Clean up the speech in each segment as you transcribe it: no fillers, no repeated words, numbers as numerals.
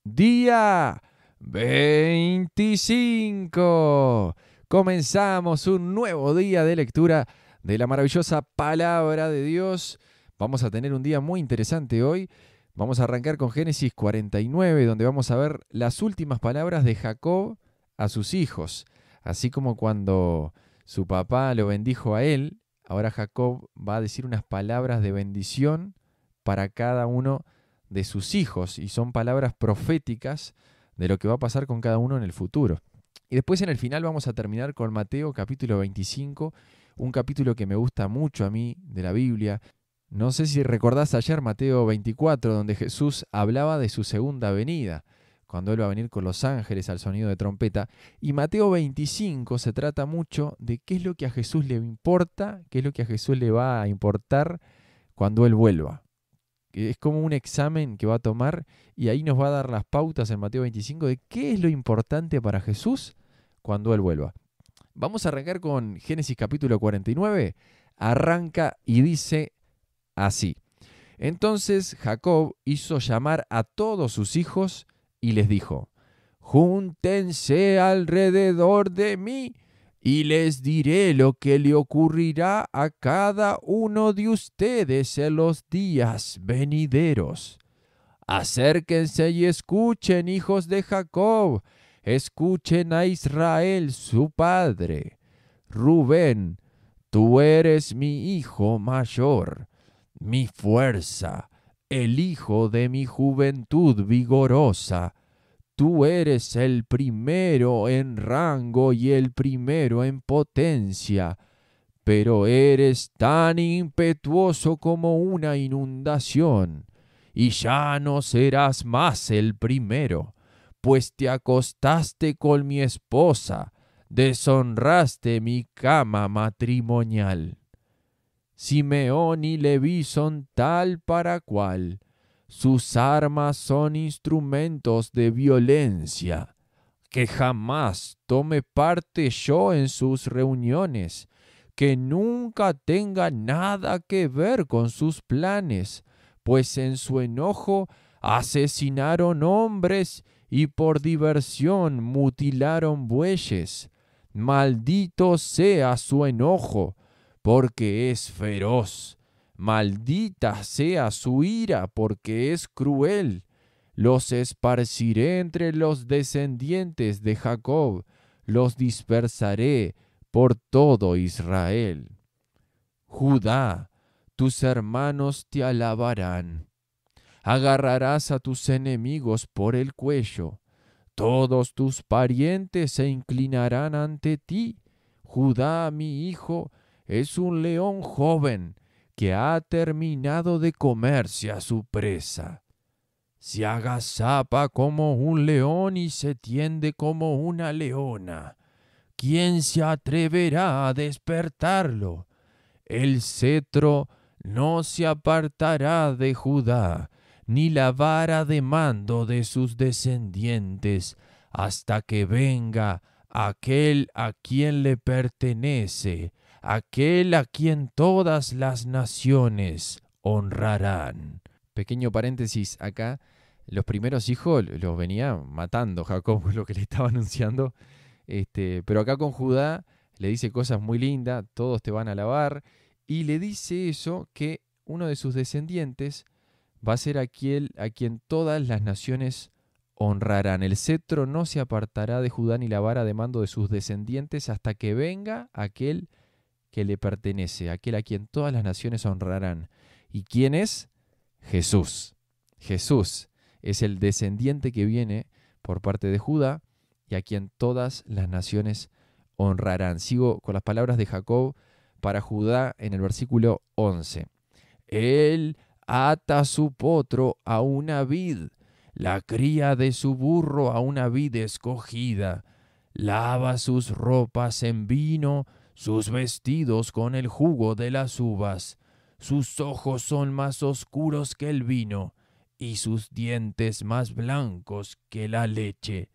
Día 25. Comenzamos un nuevo día de lectura de la maravillosa palabra de Dios. Vamos a tener un día muy interesante hoy. Vamos a arrancar con Génesis 49, donde vamos a ver las últimas palabras de Jacob a sus hijos. Así como cuando su papá lo bendijo a él, ahora Jacob va a decir unas palabras de bendición para cada uno de sus hijos, y son palabras proféticas de lo que va a pasar con cada uno en el futuro. Y después en el final vamos a terminar con Mateo capítulo 25, un capítulo que me gusta mucho a mí de la Biblia. No sé si recordás ayer Mateo 24, donde Jesús hablaba de su segunda venida, cuando Él va a venir con los ángeles al sonido de trompeta. Y Mateo 25 se trata mucho de qué es lo que a Jesús le importa, qué es lo que a Jesús le va a importar cuando Él vuelva. Es como un examen que va a tomar y ahí nos va a dar las pautas en Mateo 25 de qué es lo importante para Jesús cuando Él vuelva. Vamos a arrancar con Génesis capítulo 49. Arranca y dice así. Entonces Jacob hizo llamar a todos sus hijos y les dijo: júntense alrededor de mí y les diré lo que le ocurrirá a cada uno de ustedes en los días venideros. Acérquense y escuchen, hijos de Jacob, escuchen a Israel, su padre. Rubén, tú eres mi hijo mayor, mi fuerza, el hijo de mi juventud vigorosa. Tú eres el primero en rango y el primero en potencia, pero eres tan impetuoso como una inundación, y ya no serás más el primero, pues te acostaste con mi esposa, deshonraste mi cama matrimonial. Simeón y Leví son tal para cual. Sus armas son instrumentos de violencia. Que jamás tome parte yo en sus reuniones. Que nunca tenga nada que ver con sus planes, pues en su enojo asesinaron hombres y por diversión mutilaron bueyes. Maldito sea su enojo, porque es feroz. Maldita sea su ira, porque es cruel. Los esparciré entre los descendientes de Jacob, los dispersaré por todo Israel. Judá, tus hermanos te alabarán. Agarrarás a tus enemigos por el cuello. Todos tus parientes se inclinarán ante ti. Judá, mi hijo, es un león joven que ha terminado de comerse a su presa. Se agazapa como un león y se tiende como una leona. ¿Quién se atreverá a despertarlo? El cetro no se apartará de Judá, ni la vara de mando de sus descendientes, hasta que venga aquel a quien le pertenece, aquel a quien todas las naciones honrarán. Pequeño paréntesis acá, los primeros hijos los venía matando Jacob, lo que le estaba anunciando. Pero acá con Judá le dice cosas muy lindas, todos te van a alabar, y le dice eso, que uno de sus descendientes va a ser aquel a quien todas las naciones honrarán. El cetro no se apartará de Judá ni la vara de mando de sus descendientes hasta que venga aquel que le pertenece, aquel a quien todas las naciones honrarán. ¿Y quién es? Jesús. Jesús es el descendiente que viene por parte de Judá y a quien todas las naciones honrarán. Sigo con las palabras de Jacob para Judá en el versículo 11. Él ata su potro a una vid, la cría de su burro a una vid escogida. Lava sus ropas en vino, sus vestidos con el jugo de las uvas. Sus ojos son más oscuros que el vino, y sus dientes más blancos que la leche.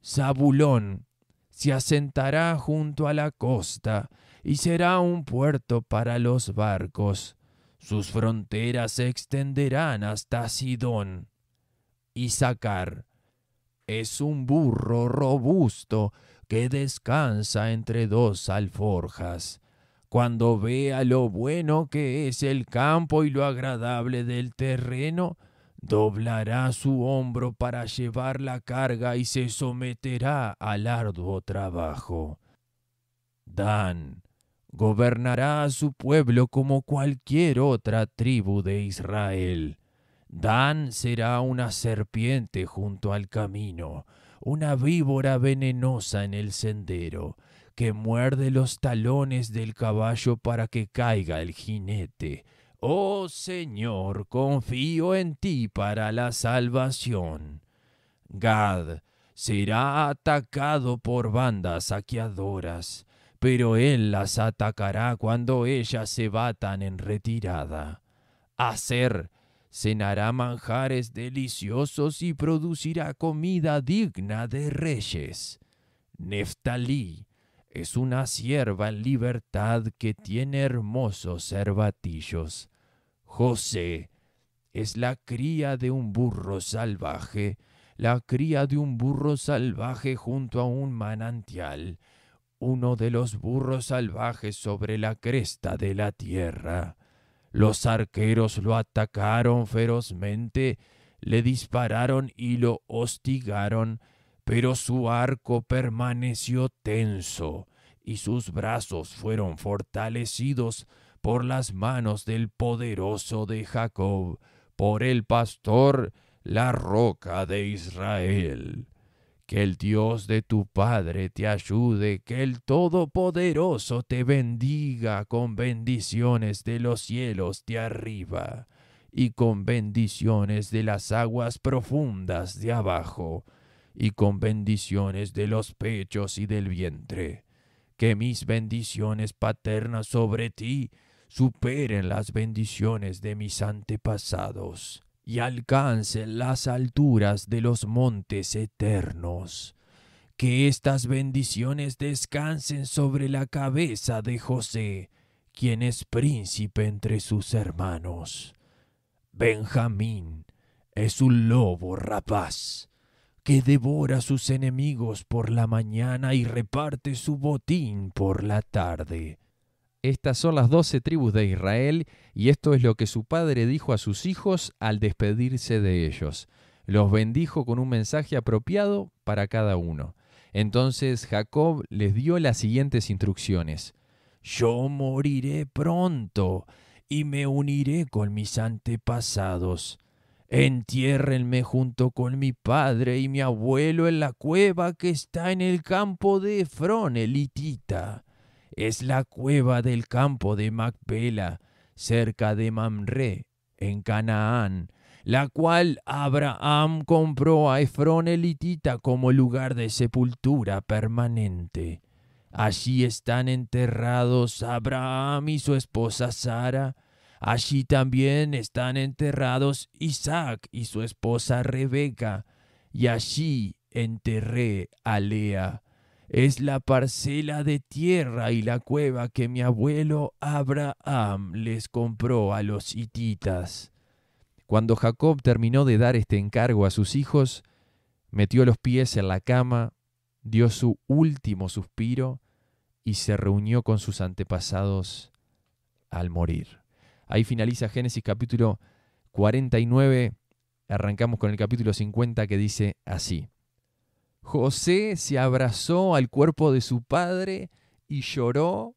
Zabulón se asentará junto a la costa, y será un puerto para los barcos. Sus fronteras se extenderán hasta Sidón. Issacar es un burro robusto que descansa entre dos alforjas. Cuando vea lo bueno que es el campo y lo agradable del terreno, doblará su hombro para llevar la carga y se someterá al arduo trabajo. Dan gobernará a su pueblo como cualquier otra tribu de Israel. Dan será una serpiente junto al camino, una víbora venenosa en el sendero, que muerde los talones del caballo para que caiga el jinete. Oh Señor, confío en ti para la salvación. Gad será atacado por bandas saqueadoras, pero él las atacará cuando ellas se batan en retirada. Aser cenará manjares deliciosos y producirá comida digna de reyes. Neftalí es una sierva en libertad que tiene hermosos cervatillos. José es la cría de un burro salvaje, la cría de un burro salvaje junto a un manantial, uno de los burros salvajes sobre la cresta de la tierra. Los arqueros lo atacaron ferozmente, le dispararon y lo hostigaron, pero su arco permaneció tenso y sus brazos fueron fortalecidos por las manos del poderoso de Jacob, por el pastor, la roca de Israel. Que el Dios de tu Padre te ayude, que el Todopoderoso te bendiga con bendiciones de los cielos de arriba y con bendiciones de las aguas profundas de abajo y con bendiciones de los pechos y del vientre. Que mis bendiciones paternas sobre ti superen las bendiciones de mis antepasados y alcancen las alturas de los montes eternos. Que estas bendiciones descansen sobre la cabeza de José, quien es príncipe entre sus hermanos. Benjamín es un lobo rapaz, que devora a sus enemigos por la mañana y reparte su botín por la tarde. Estas son las 12 tribus de Israel, y esto es lo que su padre dijo a sus hijos al despedirse de ellos. Los bendijo con un mensaje apropiado para cada uno. Entonces Jacob les dio las siguientes instrucciones. Yo moriré pronto y me uniré con mis antepasados. Entiérrenme junto con mi padre y mi abuelo en la cueva que está en el campo de Efrón el hitita. Es la cueva del campo de Macpela, cerca de Mamre, en Canaán, la cual Abraham compró a Efrón el hitita como lugar de sepultura permanente. Allí están enterrados Abraham y su esposa Sara. Allí también están enterrados Isaac y su esposa Rebeca. Y allí enterré a Lea. Es la parcela de tierra y la cueva que mi abuelo Abraham les compró a los hititas. Cuando Jacob terminó de dar este encargo a sus hijos, metió los pies en la cama, dio su último suspiro y se reunió con sus antepasados al morir. Ahí finaliza Génesis capítulo 49. Arrancamos con el capítulo 50 que dice así. José se abrazó al cuerpo de su padre y lloró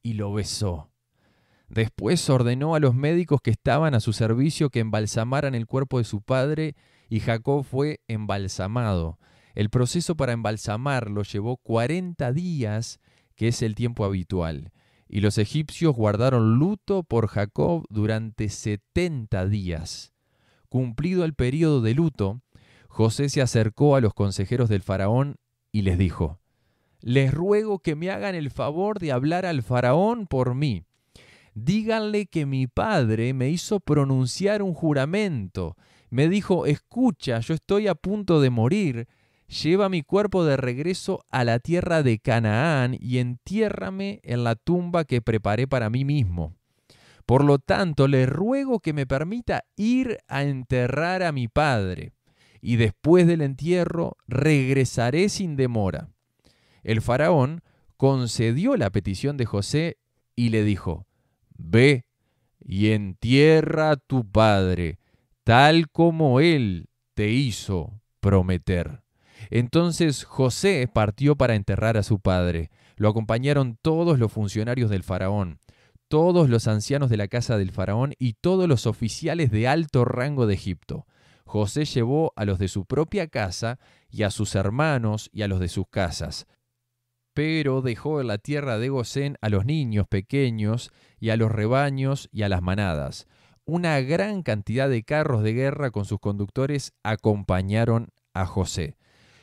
y lo besó. Después ordenó a los médicos que estaban a su servicio que embalsamaran el cuerpo de su padre y Jacob fue embalsamado. El proceso para embalsamarlo llevó 40 días, que es el tiempo habitual. Y los egipcios guardaron luto por Jacob durante 70 días. Cumplido el período de luto, José se acercó a los consejeros del faraón y les dijo, les ruego que me hagan el favor de hablar al faraón por mí. Díganle que mi padre me hizo pronunciar un juramento. Me dijo, escucha, yo estoy a punto de morir. Lleva mi cuerpo de regreso a la tierra de Canaán y entiérrame en la tumba que preparé para mí mismo. Por lo tanto, le ruego que me permita ir a enterrar a mi padre. y después del entierro regresaré sin demora. El faraón concedió la petición de José y le dijo: Ve y entierra a tu padre, tal como él te hizo prometer. Entonces José partió para enterrar a su padre. Lo acompañaron todos los funcionarios del faraón, todos los ancianos de la casa del faraón y todos los oficiales de alto rango de Egipto. José llevó a los de su propia casa y a sus hermanos y a los de sus casas, pero dejó en la tierra de Gosén a los niños pequeños y a los rebaños y a las manadas. Una gran cantidad de carros de guerra con sus conductores acompañaron a José.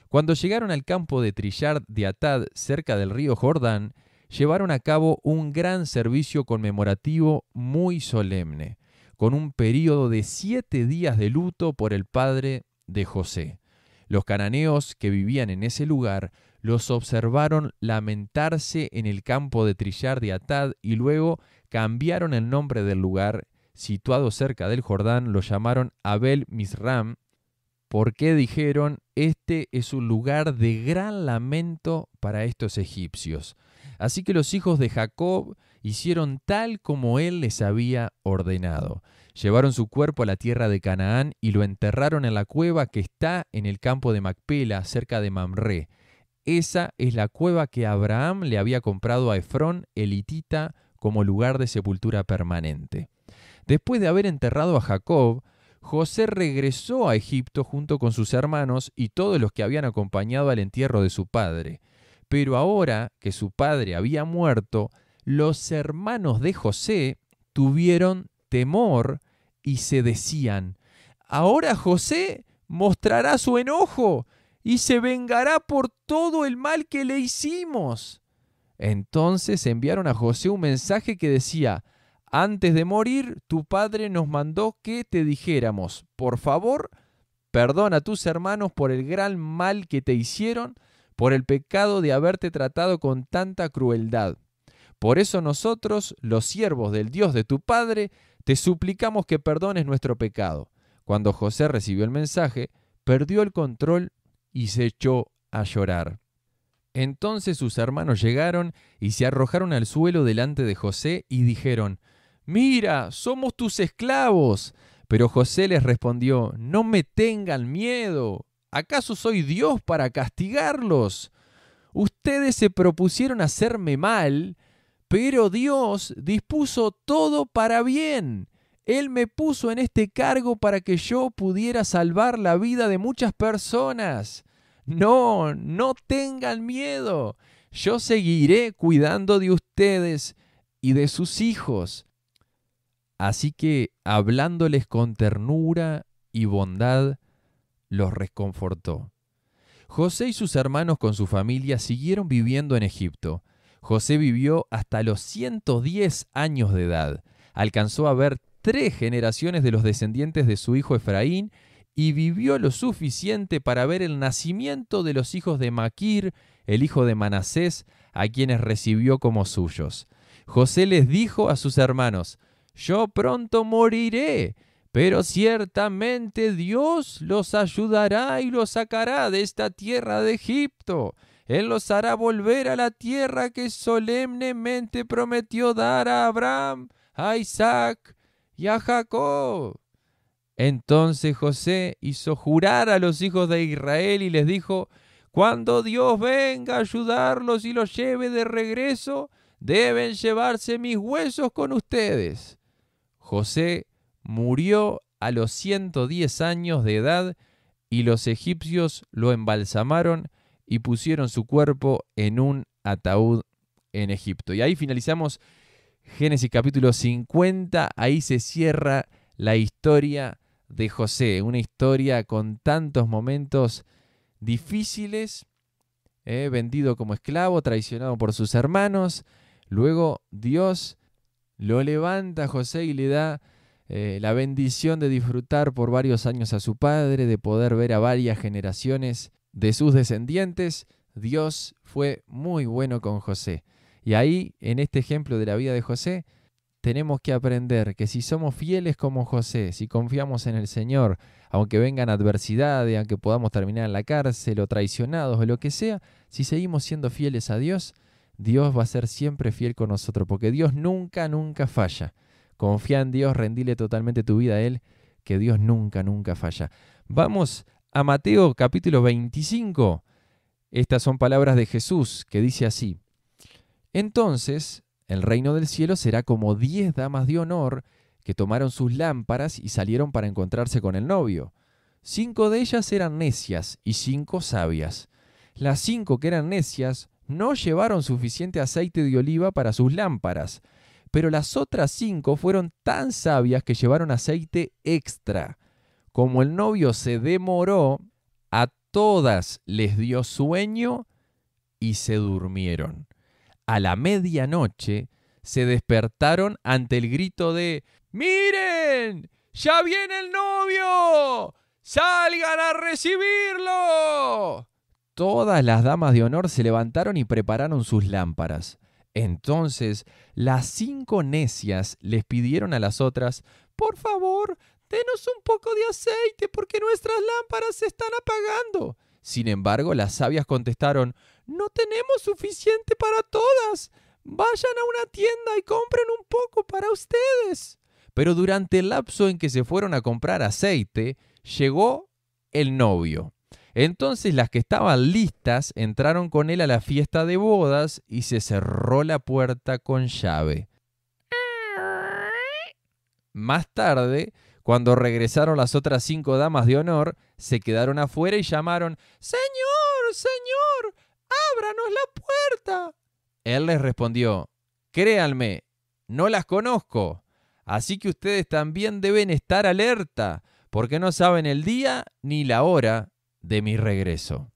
Cuando llegaron al campo de Trillar de Atad, cerca del río Jordán, llevaron a cabo un gran servicio conmemorativo muy solemne, con un período de 7 días de luto por el padre de José. Los cananeos que vivían en ese lugar los observaron lamentarse en el campo de Trillar de Atad y luego cambiaron el nombre del lugar, situado cerca del Jordán, lo llamaron Abel Misram, porque dijeron: este es un lugar de gran lamento para estos egipcios. Así que los hijos de Jacob hicieron tal como él les había ordenado. Llevaron su cuerpo a la tierra de Canaán y lo enterraron en la cueva que está en el campo de Macpela, cerca de Mamré. Esa es la cueva que Abraham le había comprado a Efrón, el hitita, como lugar de sepultura permanente. Después de haber enterrado a Jacob, José regresó a Egipto junto con sus hermanos y todos los que habían acompañado al entierro de su padre. Pero ahora que su padre había muerto, los hermanos de José tuvieron temor y se decían: ahora José mostrará su enojo y se vengará por todo el mal que le hicimos. Entonces enviaron a José un mensaje que decía: antes de morir, tu padre nos mandó que te dijéramos: por favor, perdona a tus hermanos por el gran mal que te hicieron, por el pecado de haberte tratado con tanta crueldad. Por eso nosotros, los siervos del Dios de tu padre, te suplicamos que perdones nuestro pecado. Cuando José recibió el mensaje, perdió el control y se echó a llorar. Entonces sus hermanos llegaron y se arrojaron al suelo delante de José y dijeron: mira, somos tus esclavos. Pero José les respondió: no me tengan miedo. ¿Acaso soy Dios para castigarlos? Ustedes se propusieron hacerme mal, pero Dios dispuso todo para bien. Él me puso en este cargo para que yo pudiera salvar la vida de muchas personas. No, no tengan miedo. Yo seguiré cuidando de ustedes y de sus hijos. Así que, hablándoles con ternura y bondad, los reconfortó. José y sus hermanos con su familia siguieron viviendo en Egipto. José vivió hasta los 110 años de edad. Alcanzó a ver 3 generaciones de los descendientes de su hijo Efraín y vivió lo suficiente para ver el nacimiento de los hijos de Maquir, el hijo de Manasés, a quienes recibió como suyos. José les dijo a sus hermanos: yo pronto moriré, pero ciertamente Dios los ayudará y los sacará de esta tierra de Egipto. Él los hará volver a la tierra que solemnemente prometió dar a Abraham, a Isaac y a Jacob. Entonces José hizo jurar a los hijos de Israel y les dijo: cuando Dios venga a ayudarlos y los lleve de regreso, deben llevarse mis huesos con ustedes. José murió a los 110 años de edad y los egipcios lo embalsamaron y pusieron su cuerpo en un ataúd en Egipto. Y ahí finalizamos Génesis capítulo 50. Ahí se cierra la historia de José, una historia con tantos momentos difíciles, vendido como esclavo, traicionado por sus hermanos. Luego Dios lo levanta a José y le da la bendición de disfrutar por varios años a su padre, de poder ver a varias generaciones de sus descendientes. Dios fue muy bueno con José. Y ahí, en este ejemplo de la vida de José, tenemos que aprender que si somos fieles como José, si confiamos en el Señor, aunque vengan adversidades, aunque podamos terminar en la cárcel o traicionados o lo que sea, si seguimos siendo fieles a Dios, Dios va a ser siempre fiel con nosotros, porque Dios nunca, nunca falla. Confía en Dios, rendile totalmente tu vida a Él, que Dios nunca, nunca falla. Vamos a Mateo capítulo 25. Estas son palabras de Jesús, que dice así: entonces, el reino del cielo será como 10 damas de honor que tomaron sus lámparas y salieron para encontrarse con el novio. 5 de ellas eran necias y 5 sabias. Las 5 que eran necias no llevaron suficiente aceite de oliva para sus lámparas, pero las otras 5 fueron tan sabias que llevaron aceite extra. Como el novio se demoró, a todas les dio sueño y se durmieron. A la medianoche se despertaron ante el grito de ¡miren! ¡Ya viene el novio! ¡Salgan a recibirlo! Todas las damas de honor se levantaron y prepararon sus lámparas. Entonces las 5 necias les pidieron a las otras: por favor, denos un poco de aceite porque nuestras lámparas se están apagando. Sin embargo, las sabias contestaron: no tenemos suficiente para todas. Vayan a una tienda y compren un poco para ustedes. Pero durante el lapso en que se fueron a comprar aceite, llegó el novio. Entonces las que estaban listas entraron con él a la fiesta de bodas y se cerró la puerta con llave. Más tarde, cuando regresaron las otras 5 damas de honor, se quedaron afuera y llamaron: ¡Señor, Señor! ¡Ábranos la puerta! Él les respondió: créanme, no las conozco, así que ustedes también deben estar alerta, porque no saben el día ni la hora de mi regreso.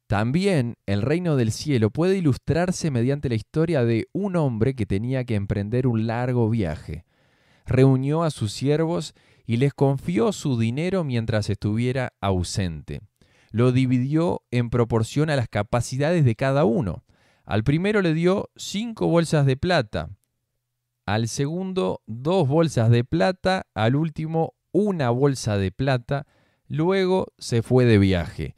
También el reino del cielo puede ilustrarse mediante la historia de un hombre que tenía que emprender un largo viaje. Reunió a sus siervos y les confió su dinero mientras estuviera ausente. Lo dividió en proporción a las capacidades de cada uno. Al primero le dio 5 bolsas de plata, al segundo 2 bolsas de plata, al último 1 bolsa de plata. Luego se fue de viaje.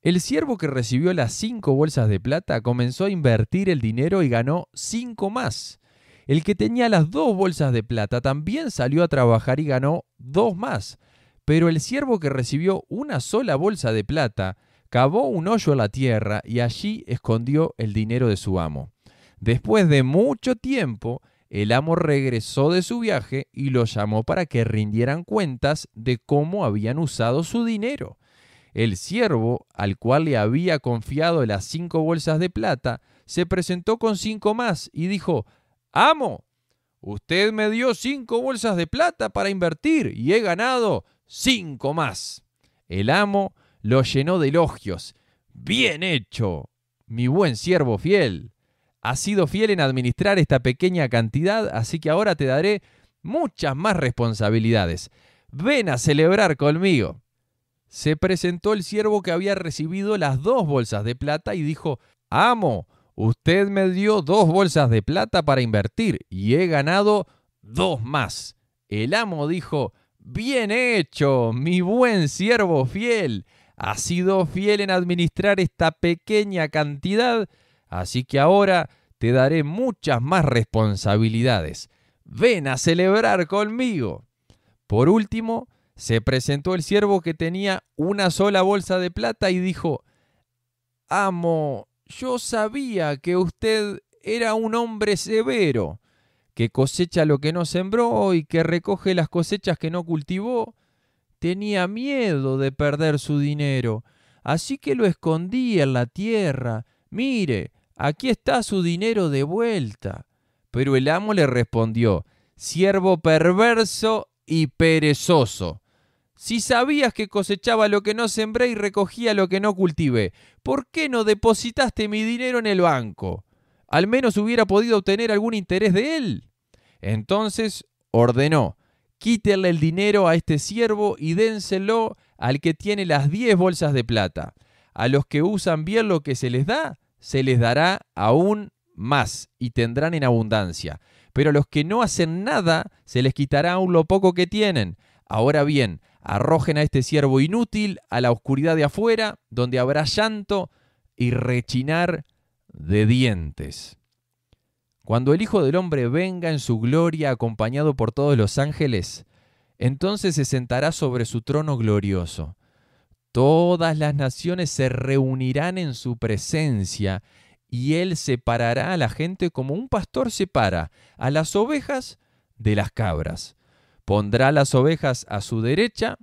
El siervo que recibió las 5 bolsas de plata comenzó a invertir el dinero y ganó 5 más. El que tenía las 2 bolsas de plata también salió a trabajar y ganó 2 más. Pero el siervo que recibió una sola bolsa de plata cavó un hoyo en la tierra y allí escondió el dinero de su amo. Después de mucho tiempo, el amo regresó de su viaje y lo llamó para que rindieran cuentas de cómo habían usado su dinero. El siervo, al cual le había confiado las 5 bolsas de plata, se presentó con 5 más y dijo: ¡Amo! Usted me dio 5 bolsas de plata para invertir y he ganado 5 más. El amo lo llenó de elogios. ¡Bien hecho, mi buen siervo fiel! Has sido fiel en administrar esta pequeña cantidad, así que ahora te daré muchas más responsabilidades. Ven a celebrar conmigo. Se presentó el siervo que había recibido las 2 bolsas de plata y dijo: ¡Amo! Usted me dio 2 bolsas de plata para invertir y he ganado 2 más. El amo dijo: ¡bien hecho, mi buen siervo fiel! Has sido fiel en administrar esta pequeña cantidad, así que ahora te daré muchas más responsabilidades. Ven a celebrar conmigo. Por último, se presentó el siervo que tenía una sola bolsa de plata y dijo: amo, yo sabía que usted era un hombre severo, que cosecha lo que no sembró y que recoge las cosechas que no cultivó. Tenía miedo de perder su dinero, así que lo escondí en la tierra. Mire, aquí está su dinero de vuelta. Pero el amo le respondió: siervo perverso y perezoso. Si sabías que cosechaba lo que no sembré y recogía lo que no cultivé, ¿por qué no depositaste mi dinero en el banco? Al menos hubiera podido obtener algún interés de él. Entonces ordenó: quítenle el dinero a este siervo y dénselo al que tiene las 10 bolsas de plata. A los que usan bien lo que se les da, se les dará aún más y tendrán en abundancia. pero a los que no hacen nada se les quitará aún lo poco que tienen. Ahora bien, arrojen a este siervo inútil a la oscuridad de afuera, donde habrá llanto y rechinar de dientes. Cuando el Hijo del Hombre venga en su gloria acompañado por todos los ángeles, entonces se sentará sobre su trono glorioso. Todas las naciones se reunirán en su presencia y él separará a la gente como un pastor separa a las ovejas de las cabras. Pondrá las ovejas a su derecha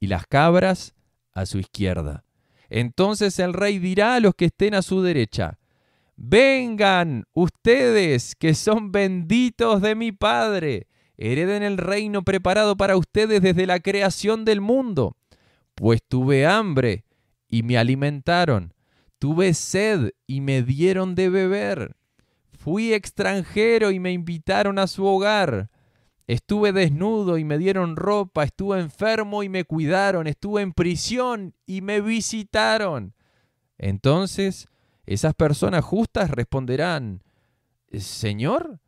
y las cabras a su izquierda. Entonces el rey dirá a los que estén a su derecha: vengan ustedes que son benditos de mi Padre, hereden el reino preparado para ustedes desde la creación del mundo. Pues tuve hambre y me alimentaron, tuve sed y me dieron de beber, fui extranjero y me invitaron a su hogar, estuve desnudo y me dieron ropa, estuve enfermo y me cuidaron, estuve en prisión y me visitaron. Entonces esas personas justas responderán: Señor,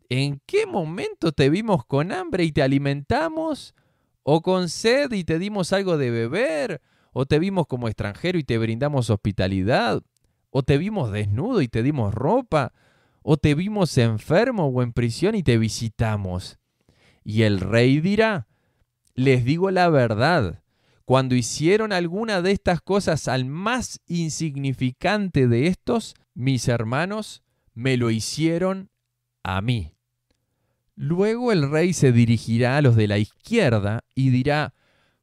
¿en qué momento te vimos con hambre y te alimentamos? ¿O con sed y te dimos algo de beber? ¿O te vimos como extranjero y te brindamos hospitalidad? ¿O te vimos desnudo y te dimos ropa? ¿O te vimos enfermo o en prisión y te visitamos? Y el rey dirá: les digo la verdad, cuando hicieron alguna de estas cosas al más insignificante de estos, mis hermanos, me lo hicieron a mí. Luego el rey se dirigirá a los de la izquierda y dirá: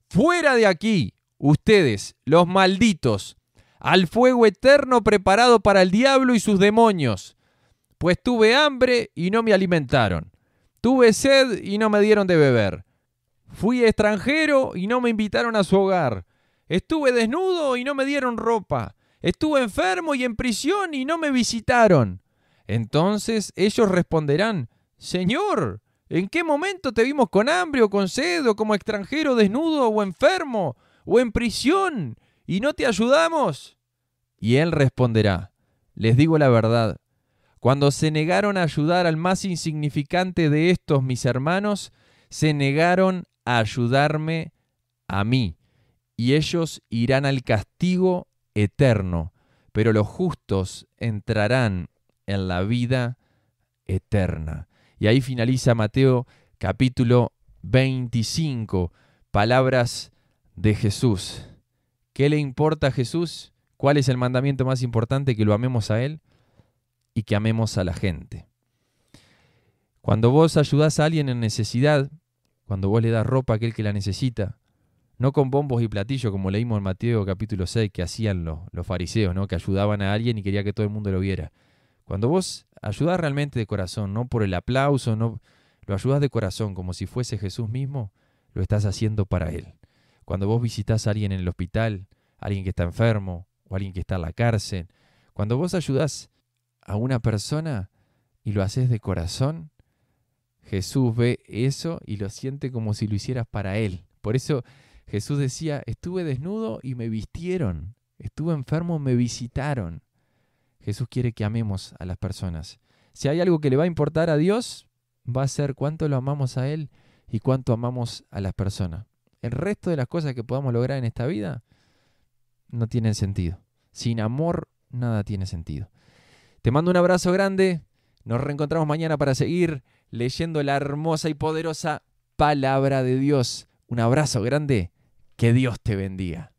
fuera de aquí, ustedes, los malditos, al fuego eterno preparado para el diablo y sus demonios. Pues tuve hambre y no me alimentaron, tuve sed y no me dieron de beber, fui extranjero y no me invitaron a su hogar, estuve desnudo y no me dieron ropa, estuve enfermo y en prisión y no me visitaron. Entonces ellos responderán: Señor, ¿en qué momento te vimos con hambre o con sed o como extranjero desnudo o enfermo o en prisión y no te ayudamos? Y él responderá: les digo la verdad, cuando se negaron a ayudar al más insignificante de estos mis hermanos, se negaron a ayudarme a mí, y ellos irán al castigo eterno, pero los justos entrarán en la vida eterna. Y ahí finaliza Mateo capítulo 25, palabras de Jesús. ¿Qué le importa a Jesús? ¿Cuál es el mandamiento más importante? Que lo amemos a Él y que amemos a la gente. Cuando vos ayudás a alguien en necesidad, cuando vos le das ropa a aquel que la necesita, no con bombos y platillos como leímos en Mateo capítulo 6 que hacían los fariseos, ¿no? Que ayudaban a alguien y quería que todo el mundo lo viera. Cuando vos ayudás realmente de corazón, no por el aplauso, no, lo ayudás de corazón como si fuese Jesús mismo, lo estás haciendo para Él. Cuando vos visitás a alguien en el hospital, a alguien que está enfermo o a alguien que está en la cárcel, cuando vos ayudás a una persona y lo haces de corazón, Jesús ve eso y lo siente como si lo hicieras para Él. Por eso Jesús decía: estuve desnudo y me vistieron, estuve enfermo, me visitaron. Jesús quiere que amemos a las personas. Si hay algo que le va a importar a Dios, va a ser cuánto lo amamos a Él y cuánto amamos a las personas. El resto de las cosas que podamos lograr en esta vida no tienen sentido. Sin amor, nada tiene sentido. Te mando un abrazo grande. Nos reencontramos mañana para seguir leyendo la hermosa y poderosa palabra de Dios. Un abrazo grande. Que Dios te bendiga.